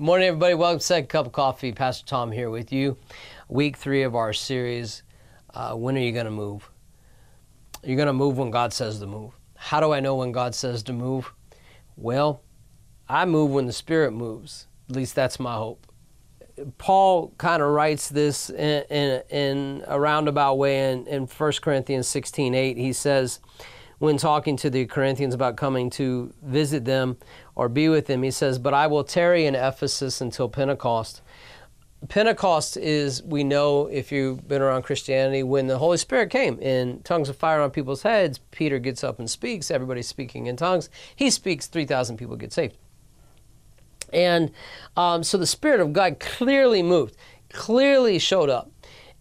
Morning, everybody. Welcome to Second Cup of Coffee. Pastor Tom here with you. Week 3 of our series, When Are You Going to Move? You're going to move when God says to move. How do I know when God says to move? Well, I move when the Spirit moves. At least that's my hope. Paul kind of writes this in a roundabout way in 1 Corinthians 16:8. He says, when talking to the Corinthians about coming to visit them or be with them, he says, but I will tarry in Ephesus until Pentecost. Pentecost is, we know if you've been around Christianity, when the Holy Spirit came in tongues of fire on people's heads. Peter gets up and speaks. Everybody's speaking in tongues. He speaks, 3,000 people get saved. And so the Spirit of God clearly moved, clearly showed up.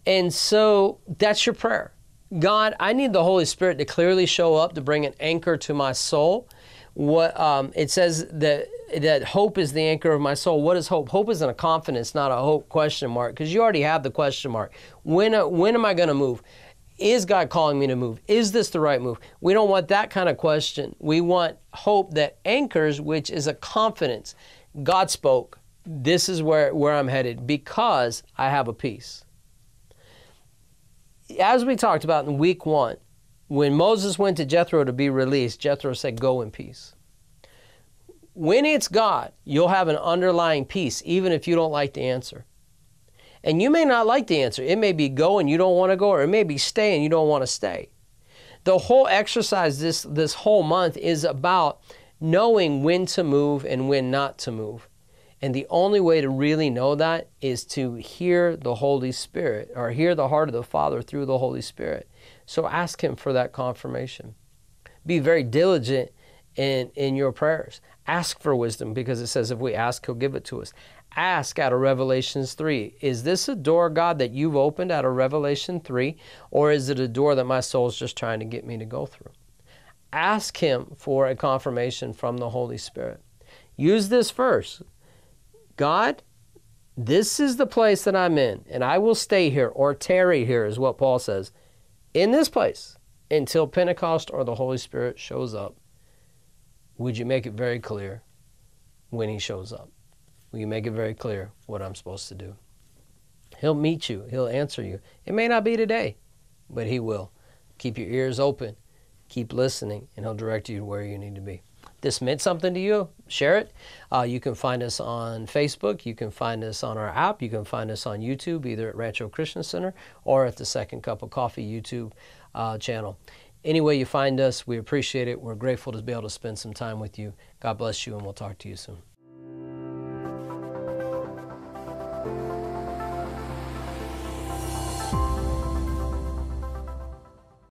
And so that's your prayer. God, I need the Holy Spirit to clearly show up, to bring an anchor to my soul. What it says that hope is the anchor of my soul. What is hope? Hope isn't a confidence, not a hope question mark, because you already have the question mark. When am I going to move? Is God calling me to move? Is this the right move? We don't want that kind of question. We want hope that anchors, which is a confidence. God spoke. This is where I'm headed because I have a peace. As we talked about in week 1, when Moses went to Jethro to be released, Jethro said, go in peace. When it's God, you'll have an underlying peace, even if you don't like the answer. And you may not like the answer. It may be go and you don't want to go, or it may be stay and you don't want to stay. The whole exercise this whole month is about knowing when to move and when not to move. And the only way to really know that is to hear the Holy Spirit, or hear the heart of the Father through the Holy Spirit. So ask Him for that confirmation. Be very diligent in your prayers. Ask for wisdom, because it says if we ask, He'll give it to us. Ask out of Revelations 3. Is this a door, God, that you've opened out of Revelation 3? Or is it a door that my soul's just trying to get me to go through? Ask Him for a confirmation from the Holy Spirit. Use this verse. God, this is the place that I'm in, and I will stay here, or tarry here is what Paul says, in this place until Pentecost or the Holy Spirit shows up. Would you make it very clear when He shows up? Will you make it very clear what I'm supposed to do? He'll meet you. He'll answer you. It may not be today, but He will. Keep your ears open. Keep listening, and He'll direct you to where you need to be. This meant something to you, share it. You can find us on Facebook. You can find us on our app. You can find us on YouTube, either at Rancho Christian Center or at the Second Cup of Coffee YouTube channel. Any way you find us, we appreciate it. We're grateful to be able to spend some time with you. God bless you, and we'll talk to you soon.